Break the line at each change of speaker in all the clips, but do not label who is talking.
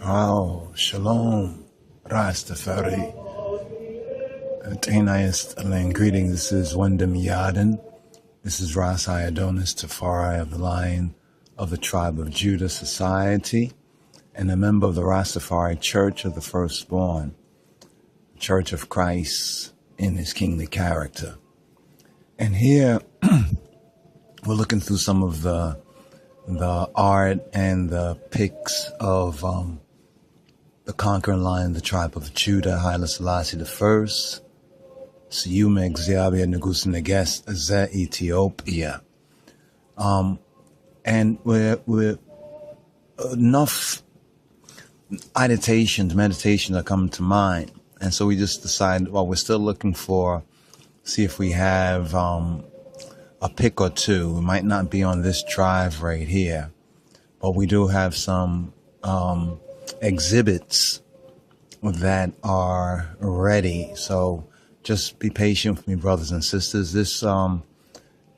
Oh, shalom, Rastafari. Atenayist and greetings. This is Wyndham Yadin. This is Rasai Adonis Tafari of the Lion of the Tribe of Judah Society and a member of the Rastafari Church of the Firstborn, Church of Christ in his kingly character. And here we're looking through some of the art and the pics of the conquering lion of the tribe of Judah, Haile Selassie I, Siyume Xiabia Negus Neges Ze Ethiopia. And we're enough meditations are coming to mind. And so we just decided, well, we're still looking see if we have a pic or two. We might not be on this drive right here, but we do have some exhibits that are ready. So just be patient with me, brothers and sisters. This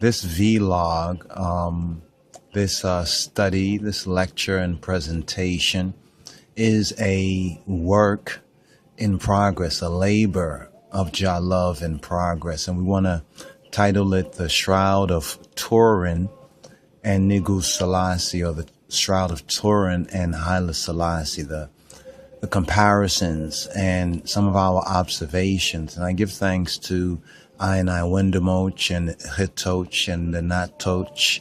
vlog, this study, this lecture and presentation is a work in progress, a labor of Jah love in progress. And we want to title it The Shroud of Turin and Negus Selassie, or the Shroud of Turin and Haile Selassie, the comparisons and some of our observations. And I give thanks to I Wendemoch and Hitoch and the Natoch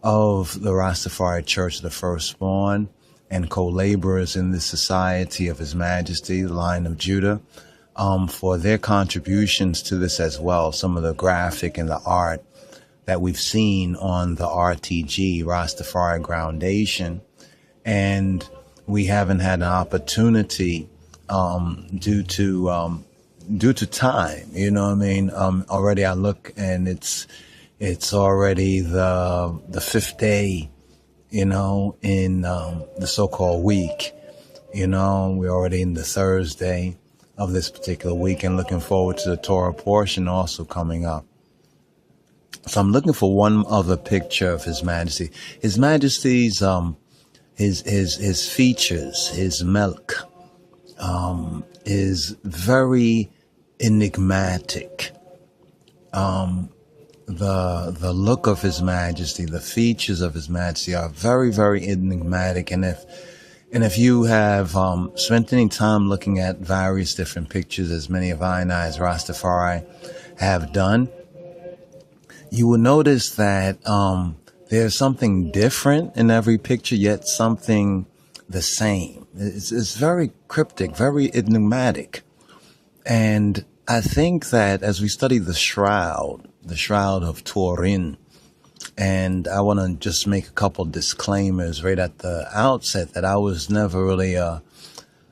of the Rastafari Church of the Firstborn and co-laborers in the Society of His Majesty, the Lion of Judah, for their contributions to this as well. Some of the graphic and the art that we've seen on the RTG, Rastafari Groundation, and we haven't had an opportunity due to time. You know what I mean? Already I look and it's already the fifth day, in the so-called week. We're already in the Thursday of this particular week and looking forward to the Torah portion also coming up. So I'm looking for one other picture of His Majesty. His Majesty's his features, his milk is very enigmatic. The look of His Majesty, the features of His Majesty are very, very enigmatic. And if you have spent any time looking at various different pictures, as many of I and I as Rastafari have done, you will notice that there's something different in every picture, yet something the same. It's very cryptic, very enigmatic. And I think that as we study the Shroud of Turin, and I want to just make a couple disclaimers right at the outset that I was never really a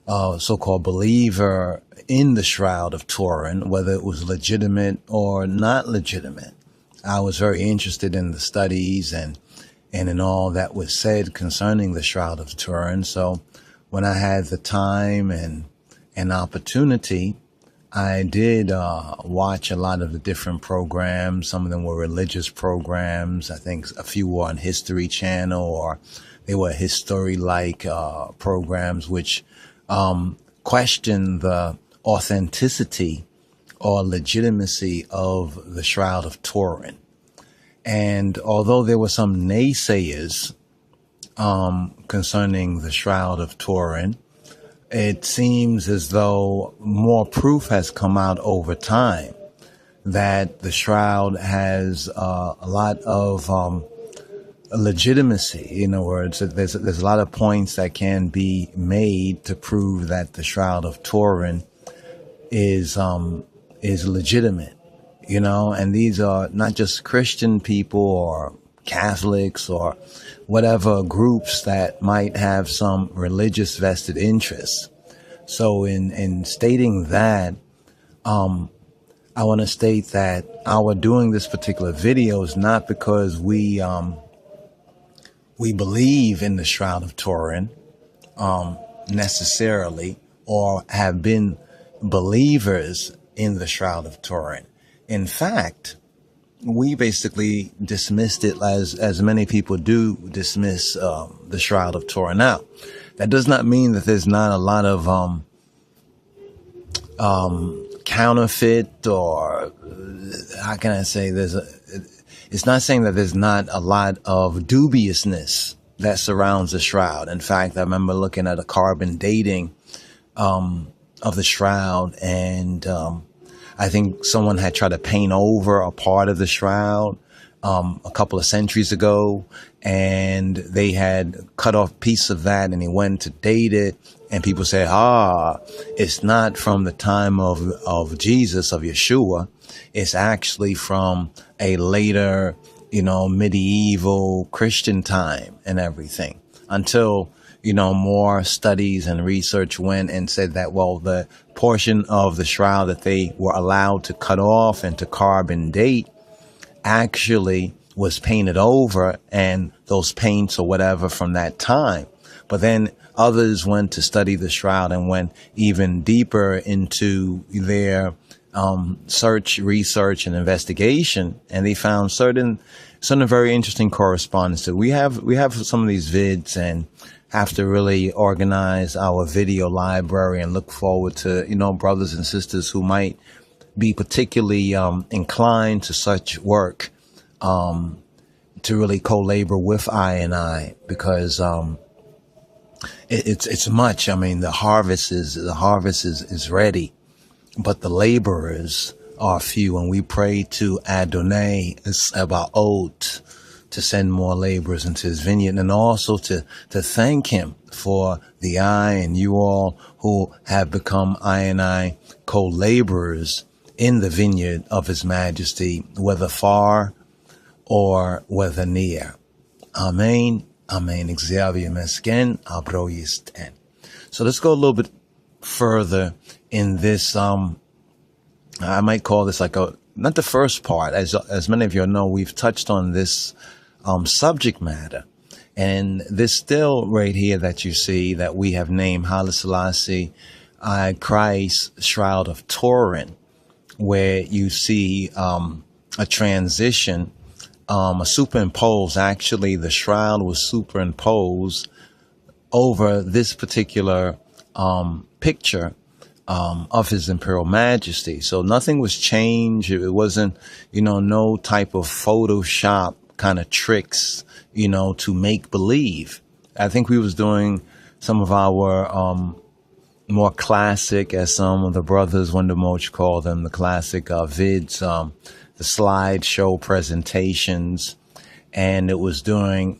so-called believer in the Shroud of Turin, whether it was legitimate or not legitimate. I was very interested in the studies and in all that was said concerning the Shroud of Turin. So when I had the time and opportunity, I did watch a lot of the different programs. Some of them were religious programs. I think a few were on History Channel, or they were history-like programs which questioned the authenticity or legitimacy of the Shroud of Turin. And although there were some naysayers concerning the Shroud of Turin, it seems as though more proof has come out over time that the Shroud has a lot of legitimacy. In other words, there's a lot of points that can be made to prove that the Shroud of Turin is legitimate, and these are not just Christian people or Catholics or whatever groups that might have some religious vested interests. So in stating that, I want to state that our doing this particular video is not because we believe in the Shroud of Turin necessarily, or have been believers in the Shroud of Turin. In fact, we basically dismissed it as many people do dismiss the Shroud of Turin. Now, That does not mean that there's not a lot of counterfeit, or how can I say, it's not saying that there's not a lot of dubiousness that surrounds the shroud. In fact, I remember looking at a carbon dating of the shroud, and I think someone had tried to paint over a part of the shroud a couple of centuries ago, and they had cut off a piece of that, and he went to date it, and people say, it's not from the time of Jesus, of Yeshua. It's actually from a later, medieval Christian time and everything, until, more studies and research went and said that, well, the portion of the shroud that they were allowed to cut off and to carbon date actually was painted over, and those paints or whatever from that time. But then others went to study the shroud and went even deeper into their research and investigation, and they found certain very interesting correspondence. We have some of these vids, and have to really organize our video library and look forward to, brothers and sisters who might be particularly inclined to such work, to really co-labor with I, because it's much. I mean, the harvest is ready, but the laborers are few, and we pray to Adonai Sabaoth to send more laborers into his vineyard, and also to thank him for the I and you all who have become I co-laborers in the vineyard of his majesty, whether far or whether near. Amen. Amen. Xavier Mesken, Abroyisten. So let's go a little bit further in this, I might call this like not the first part. As many of you know, we've touched on this subject matter. And this still right here that you see that we have named Haile Selassie I Christ Shroud of Turin, where you see a transition, a superimpose. Actually, the shroud was superimposed over this particular picture of His Imperial Majesty. So nothing was changed. It wasn't, no type of Photoshop kind of tricks, to make believe. I think we was doing some of our more classic, as some of the brothers Wonder Moch call them, the classic vids, the slideshow presentations. And it was during,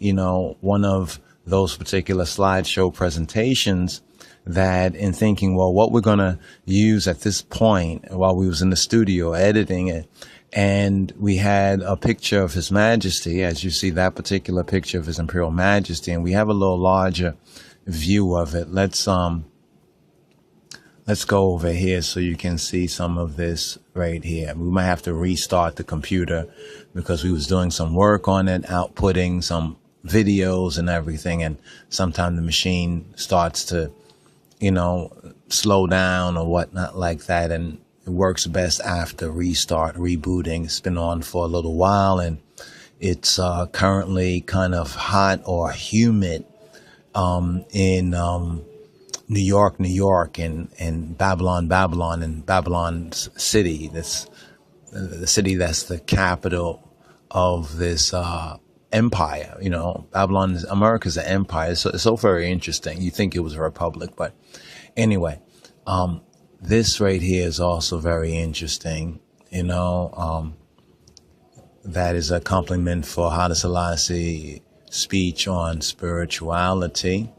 one of those particular slideshow presentations that, in thinking, well, what we're going to use at this point, while we was in the studio editing it, and we had a picture of His Majesty, as you see that particular picture of His Imperial Majesty, and we have a little larger view of it. Let's go over here so you can see some of this right here. We might have to restart the computer because we was doing some work on it, outputting some videos and everything, and sometimes the machine starts to, slow down or whatnot like that, and it works best after rebooting. It's been on for a little while, and it's currently kind of hot or humid in New York, and Babylon City. That's the city that's the capital of this empire. Babylon, America's an empire. So it's so very interesting. You think it was a republic, but anyway, this right here is also very interesting. That is a compliment for Haile Selassie speech on spirituality.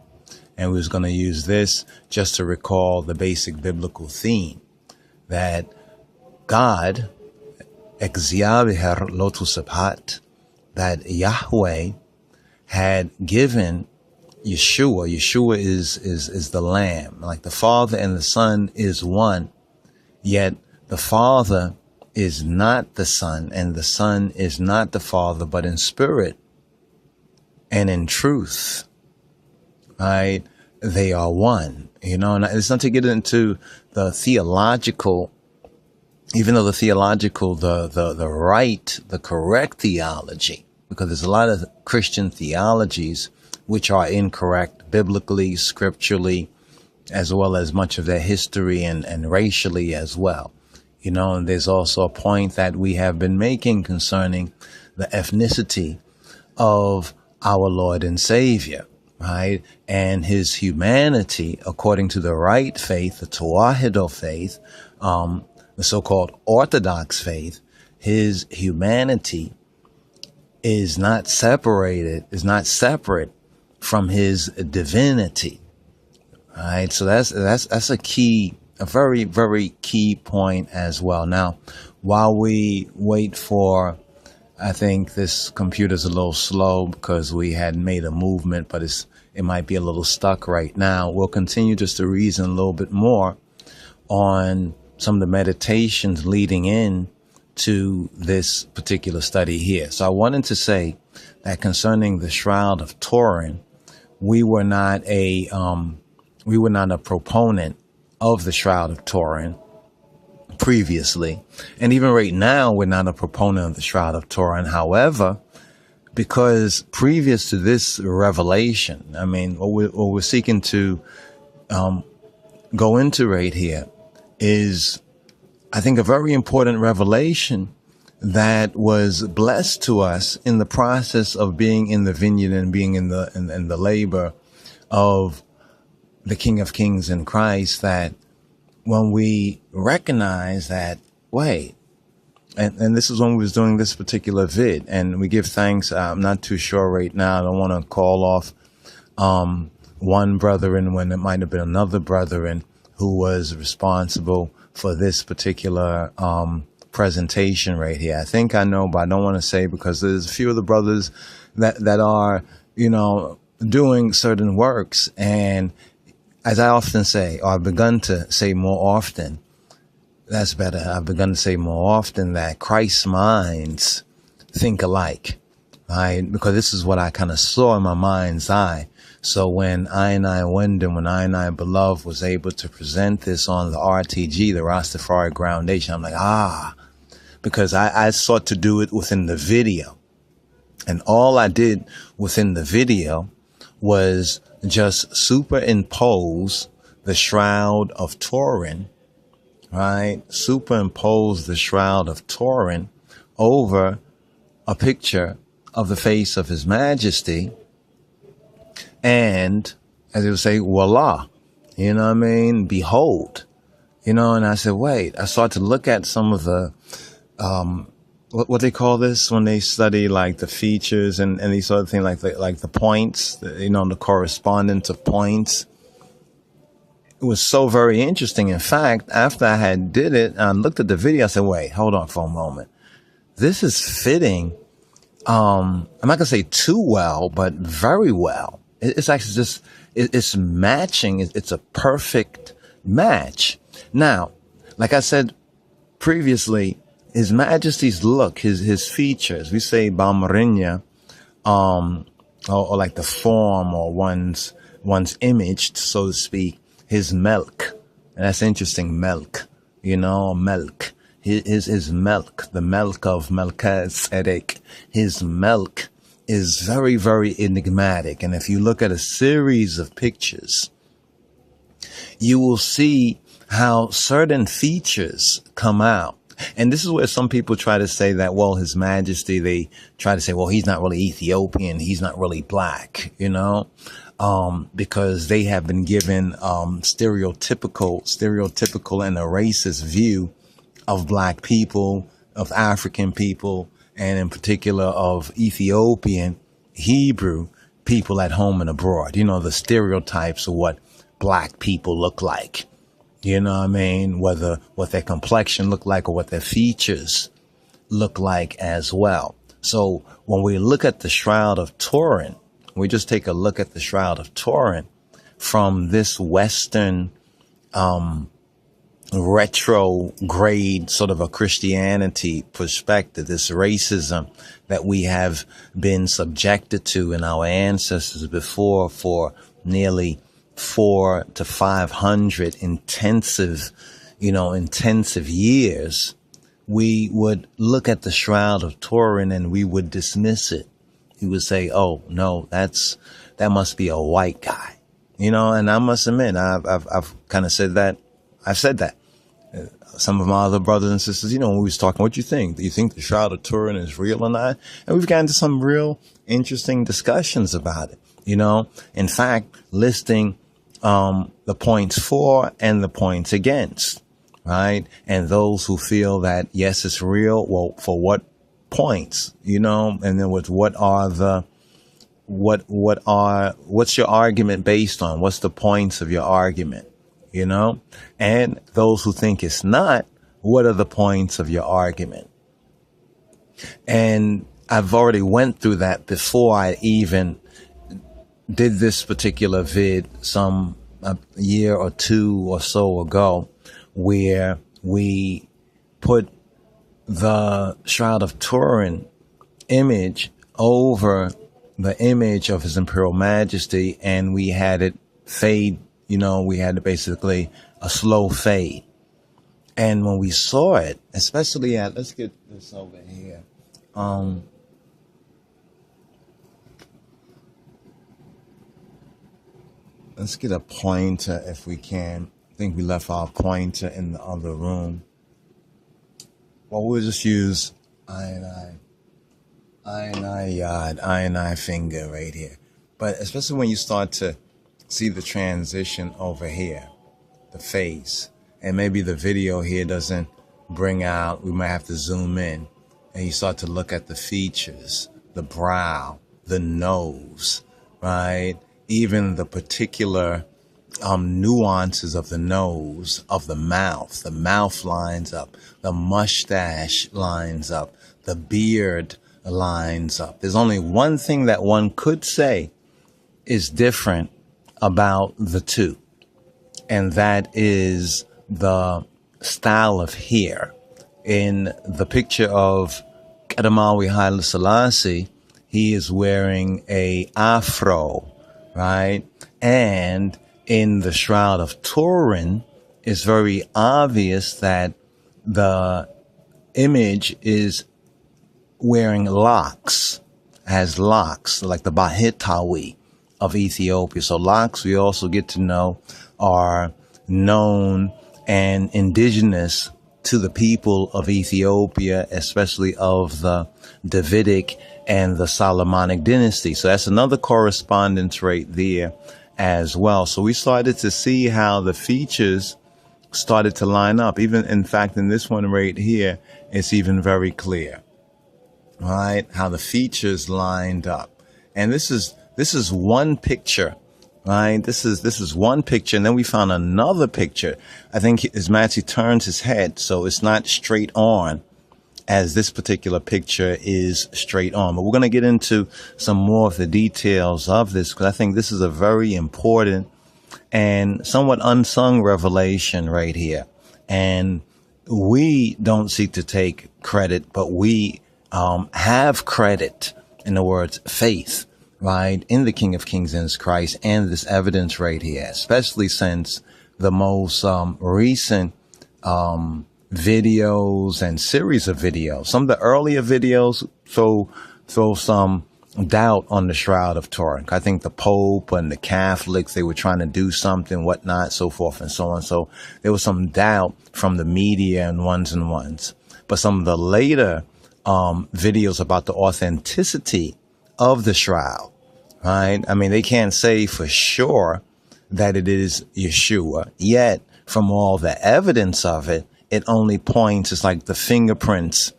And we was going to use this just to recall the basic biblical theme that God, Exyaviher Lotus Abhat, that Yahweh had given Yeshua. Yeshua is the Lamb. Like the Father and the Son is one, yet the Father is not the Son, and the Son is not the Father, but in spirit and in truth, right? They are one, and it's not to get into the theological, even though the theological, the correct theology, because there's a lot of Christian theologies which are incorrect biblically, scripturally, as well as much of their history and racially as well. And there's also a point that we have been making concerning the ethnicity of our Lord and Savior, right? And his humanity, according to the right faith, the Tawahido faith, the so-called Orthodox faith. His humanity is not separate from his divinity. All right. So that's a very, very key point as well. Now, while we wait for, I think this computer's a little slow because we had made a movement, but it might be a little stuck right now. We'll continue just to reason a little bit more on some of the meditations leading in to this particular study here. So I wanted to say that concerning the Shroud of Turin, we were not a proponent of the Shroud of Turin previously. And even right now, we're not a proponent of the Shroud of Turin. However, because previous to this revelation, I mean, what we're seeking to go into right here is, I think, a very important revelation that was blessed to us in the process of being in the vineyard and being in the labor of the King of Kings in Christ, that when we recognize that, wait, and this is when we was doing this particular vid, and we give thanks. I'm not too sure right now. I don't want to call off one brethren when it might have been another brethren who was responsible for this particular presentation right here. I think I know, but I don't want to say, because there's a few of the brothers that are, doing certain works. And as I often say, or I've begun to say more often, that's better. I've begun to say more often that Christ's minds think alike, right? Because this is what I kind of saw in my mind's eye. So when I Beloved was able to present this on the RTG, the Rastafari Groundation, I'm like, because I sought to do it within the video. And all I did within the video was just superimpose the Shroud of Turin, right? Superimpose the Shroud of Turin over a picture of the face of His Majesty. And as they would say, voila, behold, and I said, wait, I started to look at some of the, what they call this when they study like the features and these sort of things, like the points, the correspondence of points. It was so very interesting. In fact, after I had did it and looked at the video, I said, wait, hold on for a moment. This is fitting. I'm not going to say too well, but very well. It's actually just, it's matching. It's a perfect match. Now, like I said previously, His Majesty's look, his features, we say Bamarinya, or like the form or one's image, so to speak, his milk. And that's interesting, milk, milk. His milk, the milk of Melchizedek, his milk is very, very enigmatic. And if you look at a series of pictures, you will see how certain features come out. And this is where some people try to say that, well, His Majesty, they try to say, well, he's not really Ethiopian. He's not really black, because they have been given stereotypical and a racist view of black people, of African people, and in particular of Ethiopian Hebrew people at home and abroad. The stereotypes of what black people look like. Whether what their complexion look like or what their features look like as well. So when we look at the Shroud of Turin, we just take a look at the Shroud of Turin from this Western, retrograde sort of a Christianity perspective, this racism that we have been subjected to in our ancestors before for nearly 400 to 500 intensive years, we would look at the Shroud of Turin and we would dismiss it. he would say, "Oh no, that must be a white guy," And I must admit, I've kind of said that. I've said that. Some of my other brothers and sisters, when we was talking, what you think? Do you think the Shroud of Turin is real or not? And we've gotten into some real interesting discussions about it. In fact, listing the points for and the points against, right? And those who feel that yes, it's real. Well, for what points? And then what's your argument based on? What's the points of your argument? And those who think it's not, what are the points of your argument? And I've already went through that before I even did this particular vid a year or two or so ago, where we put the Shroud of Turin image over the image of His Imperial Majesty, and we had it fade. We had basically a slow fade. And when we saw it, especially let's get this over here. Let's get a pointer if we can. I think we left our pointer in the other room. Well, we'll just use I finger right here. But especially when you start to see the transition over here, the face, and maybe the video here doesn't bring out, we might have to zoom in, and you start to look at the features, the brow, the nose, right? Even the particular nuances of the nose, of the mouth lines up, the mustache lines up, the beard lines up. There's only one thing that one could say is different about the two, and that is the style of hair. In the picture of Kedamawi Haile Selassie, he is wearing a afro, right? And in the Shroud of Turin, it's very obvious that the image is wearing locks, has locks, like the Bahitawi of Ethiopia. So locks, we also get to know, are known and indigenous to the people of Ethiopia, especially of the Davidic and the Solomonic dynasty. So that's another correspondence right there as well. So we started to see how the features started to line up. Even, in fact, in this one right here, it's even very clear, right? How the features lined up. And this is one picture, right? This is one picture. And then we found another picture. I think His Majesty turns his head, so it's not straight on as this particular picture is straight on. But we're going to get into some more of the details of this, because I think this is a very important and somewhat unsung revelation right here. And we don't seek to take credit, but we have credit, in the words, faith, right, in the King of Kings and Christ, and this evidence right here, especially since the most recent videos and series of videos. Some of the earlier videos throw some doubt on the Shroud of Turin. I think the Pope and the Catholics, they were trying to do something, whatnot, so forth and so on. So there was some doubt from the media and ones. But some of the later videos about the authenticity of the shroud, right? I mean, they can't say for sure that it is Yeshua, yet from all the evidence of it, it only points, it's like the fingerprints,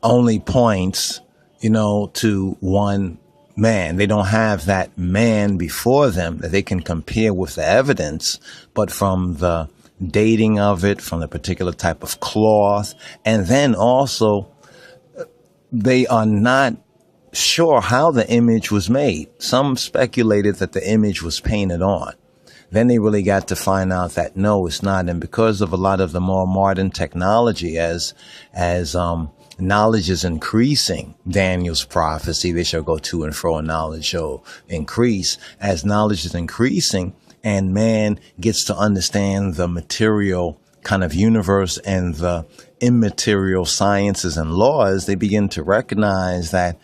only points, to one man. They don't have that man before them that they can compare with the evidence, but from the dating of it, from the particular type of cloth, and then also they are not sure how the image was made. Some speculated that the image was painted on. Then they really got to find out that no, it's not. And because of a lot of the more modern technology, as knowledge is increasing, Daniel's prophecy, they shall go to and fro and knowledge shall increase. As knowledge is increasing and man gets to understand the material kind of universe and the immaterial sciences and laws, they begin to recognize that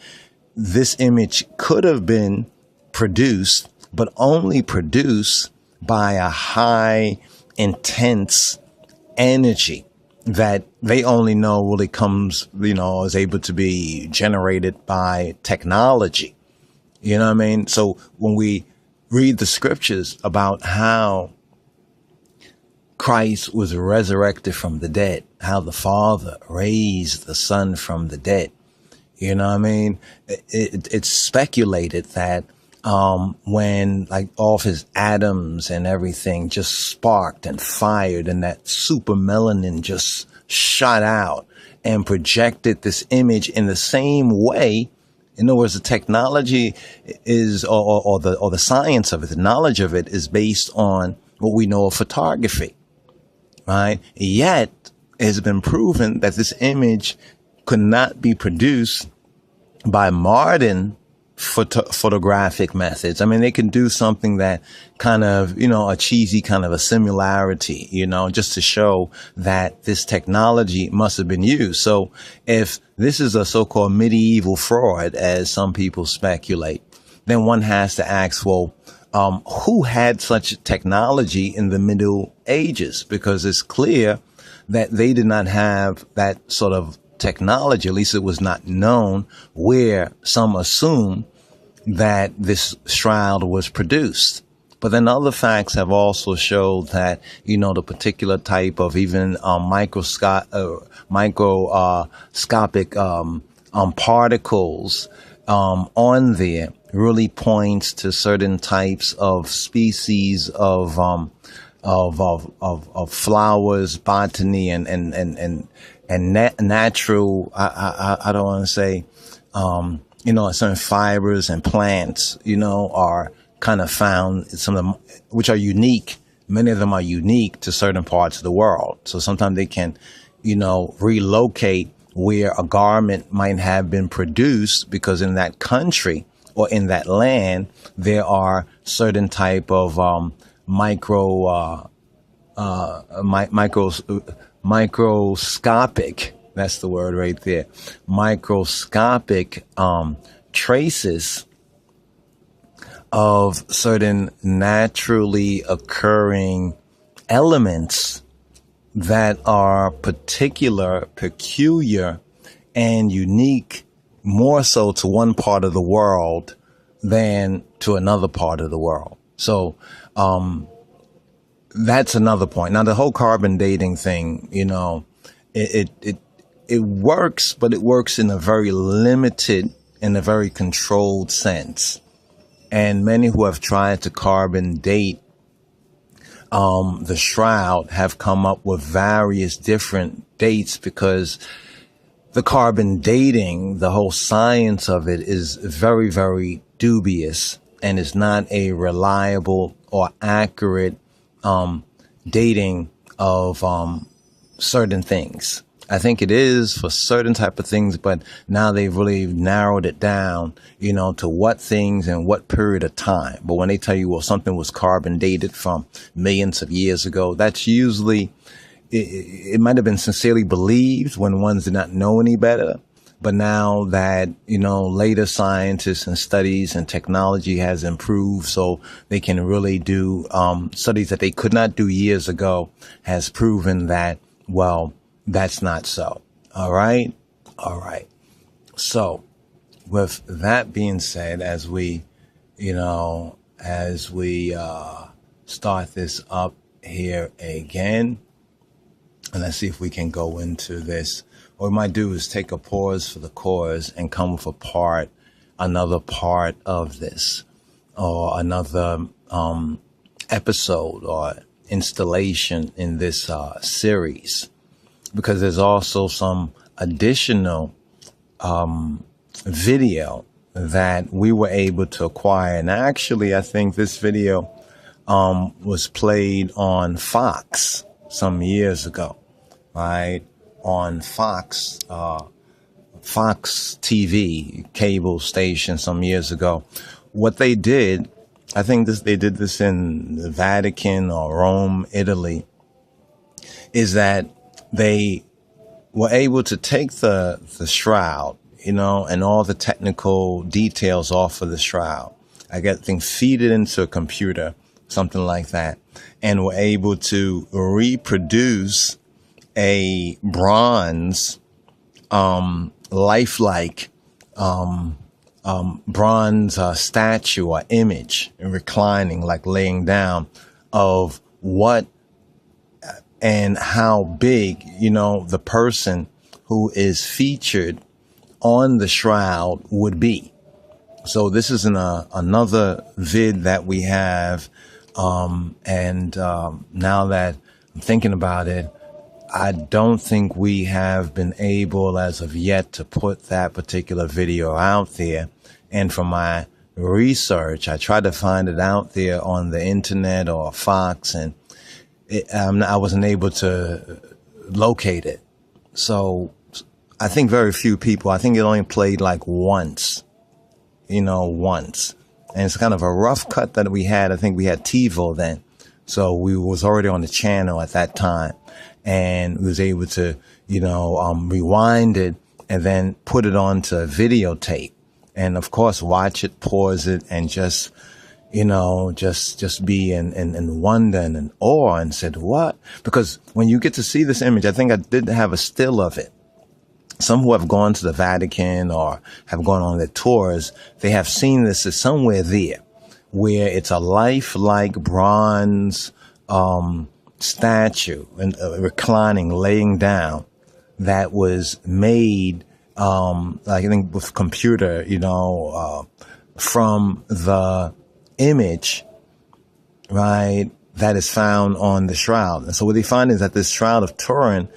this image could have been produced, but only produced by a high, intense energy that they only know really comes, is able to be generated by technology. You know what I mean? So when we read the scriptures about how Christ was resurrected from the dead, how the Father raised the Son from the dead, you know what I mean? It's speculated that when like all of his atoms and everything just sparked and fired, and that super melanin just shot out and projected this image in the same way. In other words, the technology is, or the science of it, the knowledge of it is based on what we know of photography, right? Yet it has been proven that this image could not be produced by modern photographic methods. I mean, they can do something that kind of, a cheesy kind of a similarity, just to show that this technology must have been used. So if this is a so-called medieval fraud, as some people speculate, then one has to ask, well, who had such technology in the Middle Ages? Because it's clear that they did not have that sort of technology, at least it was not known, where some assume that this shroud was produced. But then other facts have also showed that, the particular type of even microscopic particles on there really points to certain types of species of flowers, botany, and natural. I don't want to say, certain fibers and plants, are kind of found, some of them, which are unique. Many of them are unique to certain parts of the world. So sometimes they can, relocate where a garment might have been produced, because in that country or in that land, there are certain type of microscopic, that's the word right there, microscopic traces of certain naturally occurring elements that are peculiar, and unique more so to one part of the world than to another part of the world. So that's another point. Now, the whole carbon dating thing, it works, but it works in a very limited, in a very controlled sense. And many who have tried to carbon date the shroud have come up with various different dates, because the carbon dating, the whole science of it, is very, very dubious, and is not a reliable or accurate dating of certain things. I think it is for certain type of things, but now they've really narrowed it down, to what things and what period of time. But when they tell you, well, something was carbon dated from millions of years ago, that's usually, it might have been sincerely believed when ones did not know any better. But now that, later scientists and studies and technology has improved, so they can really do studies that they could not do years ago, has proven that, well, that's not so. All right. So with that being said, as we start this up here again, and let's see if we can go into this. What we might do is take a pause for the cause and come with another part of this, or another episode or installation in this series. Because there's also some additional video that we were able to acquire. And actually, I think this video was played on Fox some years ago, right? On Fox TV, cable station some years ago. What they did, I think they did this in the Vatican or Rome, Italy, is that they were able to take the shroud, and all the technical details off of the shroud. I think feed it into a computer, something like that, and were able to reproduce a bronze, lifelike, bronze statue or image, reclining, like laying down, of what and how big, the person who is featured on the shroud would be. So this is another vid that we have. And now that I'm thinking about it, I don't think we have been able as of yet to put that particular video out there. And from my research, I tried to find it out there on the internet or Fox, and I wasn't able to locate it. So I think very few people, I think it only played like once, once. And it's kind of a rough cut that we had. I think we had TiVo then. So we was already on the channel at that time, and was able to, rewind it and then put it onto a videotape. And of course, watch it, pause it, and just, just be in wonder and in awe, and said, what? Because when you get to see this image, I think I did have a still of it. Some who have gone to the Vatican or have gone on their tours, they have seen this as somewhere there, where it's a lifelike bronze statue, and reclining, laying down, that was made, I think with computer, from the image, right, that is found on the shroud. And so what they find is that this Shroud of Turin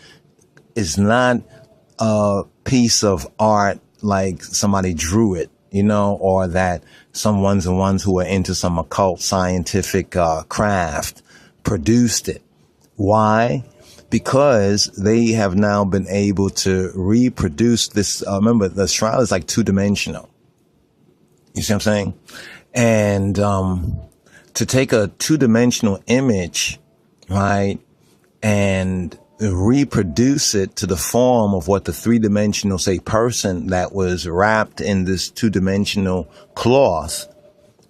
is not a piece of art like somebody drew it, or that some ones who are into some occult scientific craft produced it. Why? Because they have now been able to reproduce this. Remember, the shroud is like two-dimensional. You see what I'm saying? And to take a two-dimensional image, right, and reproduce it to the form of what the three-dimensional, say, person that was wrapped in this two-dimensional cloth,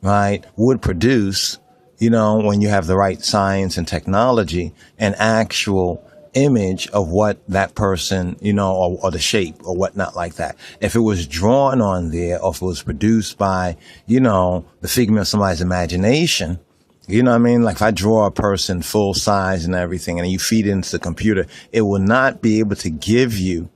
right, would produce, when you have the right science and technology, an actual image of what that person, or the shape or whatnot like that. If it was drawn on there, or if it was produced by, the figment of somebody's imagination, you know what I mean? Like if I draw a person full size and everything, and you feed it into the computer, it will not be able to give you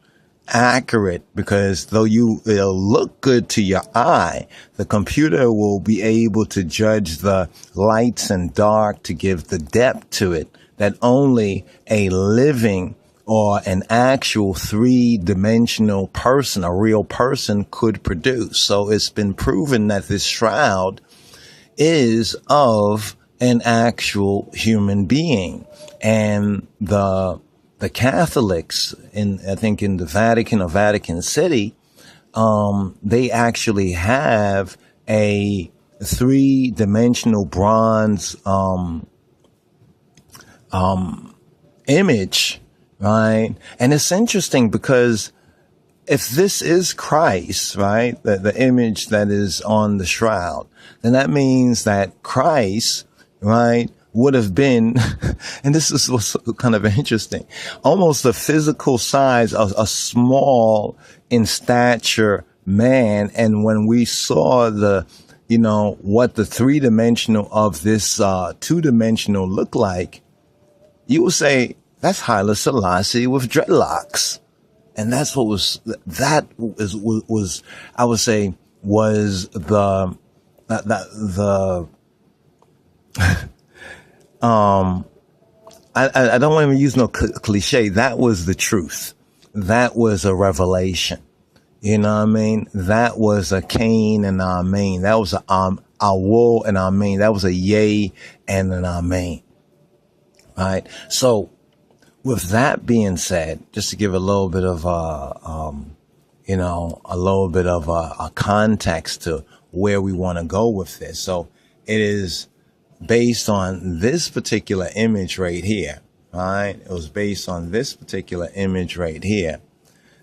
accurate, because though it'll look good to your eye, the computer will be able to judge the lights and dark to give the depth to it that only a living or an actual three-dimensional person, a real person, could produce. So it's been proven that this shroud is of an actual human being. And the Catholics I think in the Vatican or Vatican City, they actually have a three-dimensional bronze image, right? And it's interesting because if this is Christ, right, the image that is on the shroud, then that means that Christ, right, would have been, and this is what's kind of interesting, almost a physical size, a small in stature man. And when we saw what the three-dimensional of this two-dimensional look like, you would say that's Haile Selassie with dreadlocks. And that's what was I would say was the I don't want to use no cliche. That was the truth. That was a revelation. You know what I mean? That was a Cain and Amen. That was a Awol and Amen. That was a yay and an Amen. Right. So with that being said, just to give a little bit of a little bit of a context to where we want to go with this. So it is based on this particular image right here, right? It was based on this particular image right here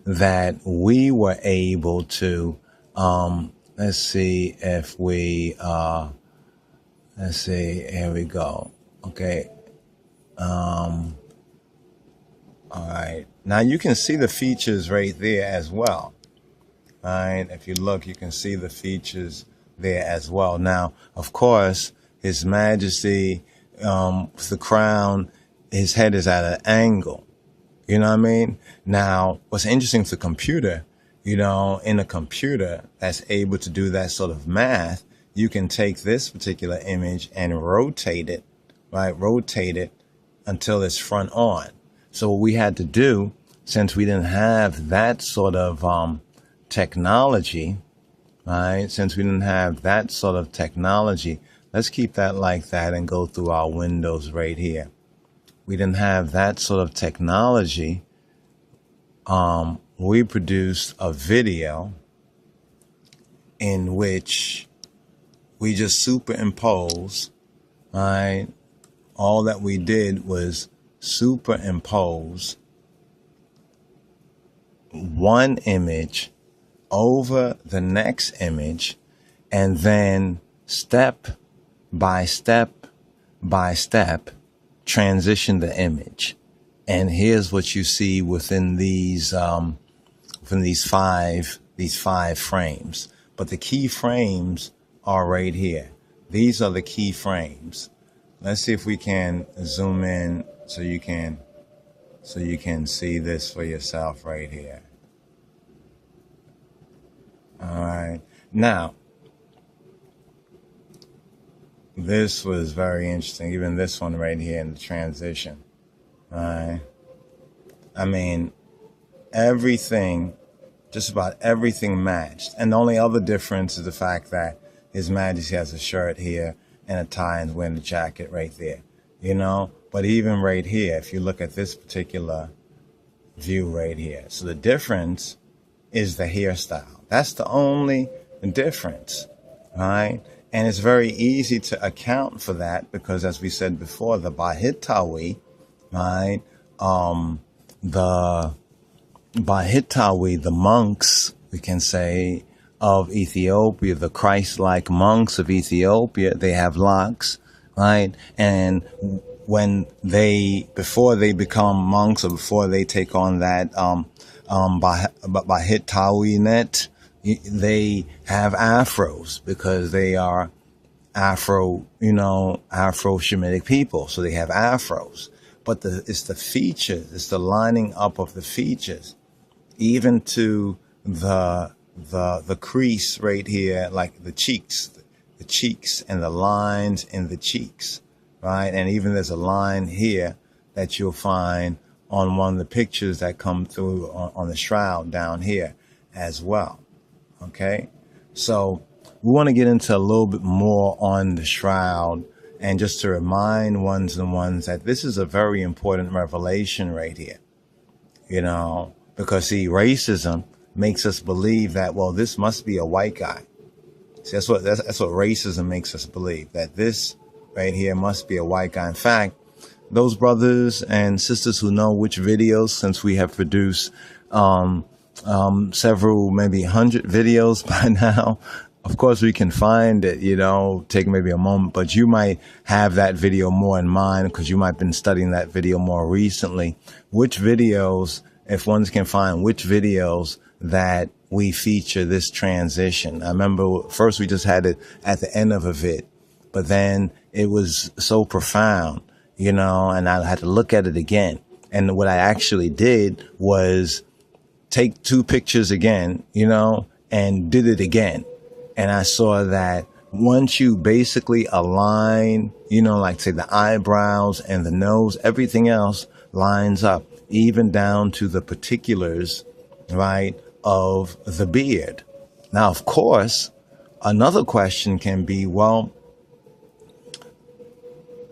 that we were able to, let's see if we, let's see, here we go. Okay. All right. Now you can see the features right there as well. All right. If you look, you can see the features there as well. Now, of course, His Majesty, with the crown, his head is at an angle. You know what I mean? Now, what's interesting to the computer, you know, in a computer that's able to do that sort of math, you can take this particular image and rotate it, right? Rotate it until it's front on. So what we had to do, since we didn't have that sort of technology, right? Since we didn't have that sort of technology, let's keep that like that and go through our windows right here. We didn't have that sort of technology. We produced a video in which we just superimpose, right? All that we did was superimpose one image over the next image, and then step by step by step transition the image. And here's what you see within these five frames. But the key frames are right here. These are the key frames. Let's see if we can zoom in so you can see this for yourself right here. All right. Now, this was very interesting. Even this one right here in the transition. All right. I mean, everything, just about everything matched. And the only other difference is the fact that His Majesty has a shirt here and a tie and wearing a jacket right there. You know? But even right here, if you look at this particular view right here. So the difference is the hairstyle. That's the only difference, right? And it's very easy to account for that because, as we said before, the Bahitawi, right? The Bahitawi, the monks, we can say, of Ethiopia, the Christ-like monks of Ethiopia, they have locks, right? And when before they become monks or before they take on that Bahitawi net, they have afros because they are Afro-Shemitic people. So they have afros. But it's the features, it's the lining up of the features, even to the crease right here, like the cheeks and the lines in the cheeks, right? And even there's a line here that you'll find on one of the pictures that come through on the shroud down here as well. Okay, so we want to get into a little bit more on the shroud, and just to remind ones that this is a very important revelation right here, you know, because see, racism makes us believe that, well, this must be a white guy. See, that's what racism makes us believe, that this right here must be a white guy. In fact, those brothers and sisters who know which videos, since we have produced several, maybe 100 videos by now. Of course, we can find it, you know, take maybe a moment, but you might have that video more in mind because you might have been studying that video more recently. Which videos, if ones can find which videos that we feature this transition. I remember first we just had it at the end of a vid, but then it was so profound, you know, and I had to look at it again. And what I actually did was take two pictures again, you know, and did it again. And I saw that once you basically align, you know, like say the eyebrows and the nose, everything else lines up, even down to the particulars, right, of the beard. Now, of course, another question can be, well,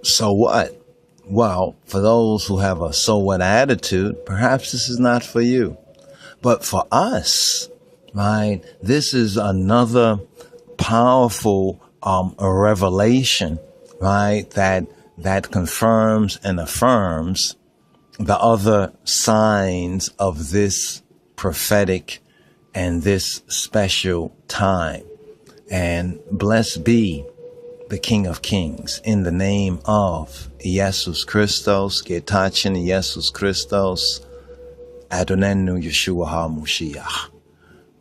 so what? Well, for those who have a so what attitude, perhaps this is not for you. But for us, right, this is another powerful revelation, right, that confirms and affirms, the other signs of this prophetic and this special time. And blessed be the King of Kings, in the name of Jesus Christos, Getachin Jesus Christos, Adonenu Yeshua HaMashiach.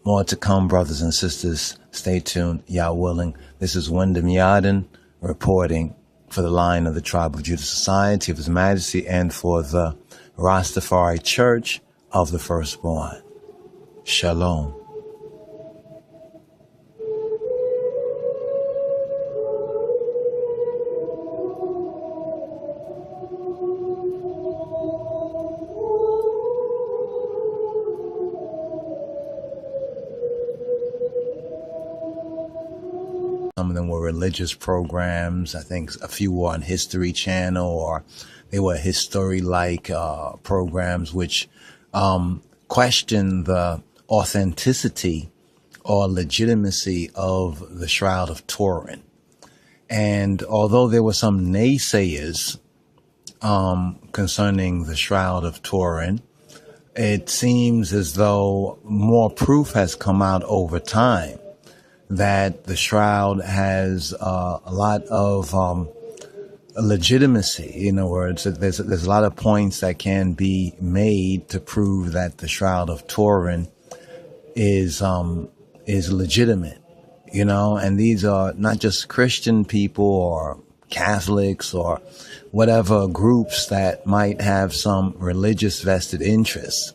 More to come, brothers and sisters. Stay tuned, Yah willing. This is Wyndham Yarden reporting for the line of the Tribe of Judah Society of His Majesty and for the Rastafari Church of the Firstborn. Shalom. Some of them were religious programs. I think a few were on History Channel, or they were history-like programs which question the authenticity or legitimacy of the Shroud of Turin. And although there were some naysayers concerning the Shroud of Turin, it seems as though more proof has come out over time that the shroud has a lot of legitimacy. In other words, there's a lot of points that can be made to prove that the Shroud of Turin is legitimate. And these are not just Christian people or Catholics or whatever groups that might have some religious vested interests.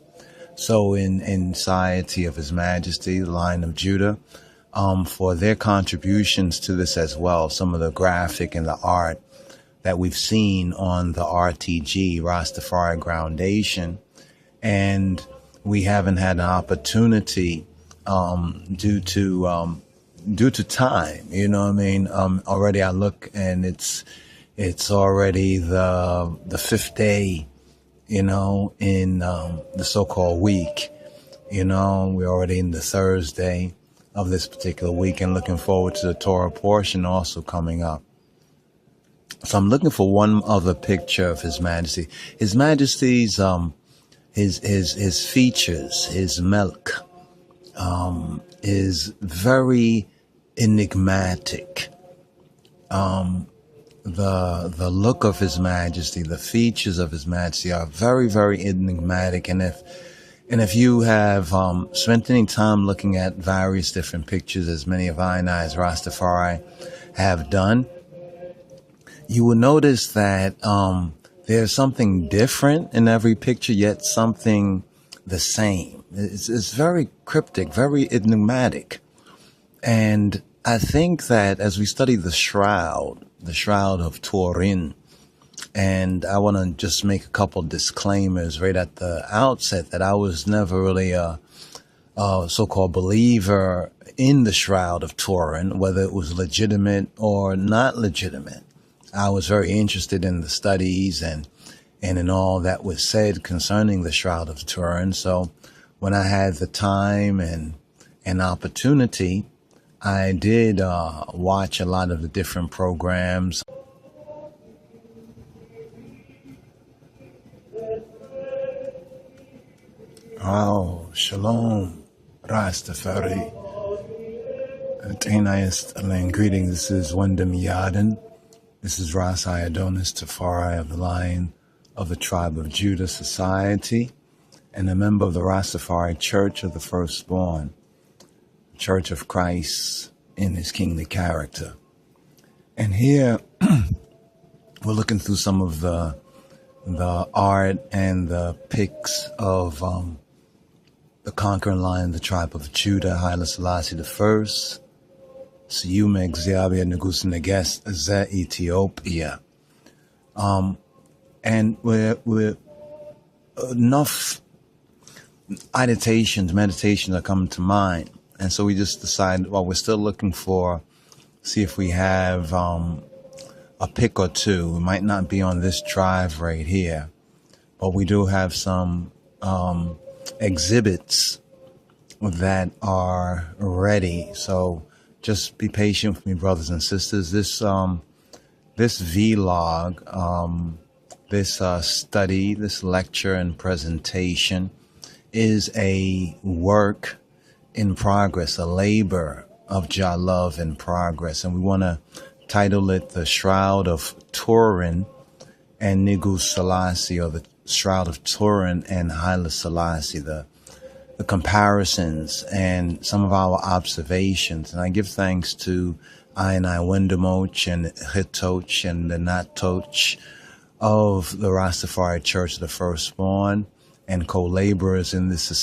So in Society of His Majesty, the Line of Judah, for their contributions to this as well. Some of the graphic and the art that we've seen on the RTG, Rastafari Groundation. And we haven't had an opportunity due to time. You know what I mean? Already I look and it's already the fifth day, in the so-called week. We're already in the Thursday of this particular week, and looking forward to the Torah portion also coming up. So I'm looking for one other picture of His Majesty. His Majesty's his features, his milk, is very enigmatic. The look of His Majesty, the features of His Majesty are very, very enigmatic. And if you have spent any time looking at various different pictures, as many of I and I as Rastafari have done, you will notice that there's something different in every picture, yet something the same. It's very cryptic, very enigmatic. And I think that as we study the Shroud of Turin, and I want to just make a couple disclaimers right at the outset that I was never really a so-called believer in the Shroud of Turin, whether it was legitimate or not legitimate. I was very interested in the studies and in all that was said concerning the Shroud of Turin. So when I had the time and opportunity, I did watch a lot of the different programs. Oh, Shalom, Rastafari. Greetings. This is Wyndham Yarden. This is Ras Iadonis Tafari of the Lion of the Tribe of Judah Society and a member of the Rastafari Church of the Firstborn, Church of Christ in His kingly character. And here we're looking through some of the art and the pics of the conquering lion, the Tribe of Judah, Haile Selassie the First, Siyume Xiabia Negus Neges Ze Ethiopia. And we're enough meditations are coming to mind. And so we just decided, well, we're still looking see if we have a pic or two. It might not be on this drive right here, but we do have some exhibits that are ready. So just be patient with me, brothers and sisters. This vlog, This study, this lecture and presentation is a work in progress, a labor of Jah love in progress. And we want to title it The Shroud of Turin and Nigu Selassie, or the Shroud of Turin and Haile Selassie, the comparisons and some of our observations. And I give thanks to I Wendemoch and Hitoch and the Natoch of the Rastafari Church of the Firstborn and co-laborers in this society.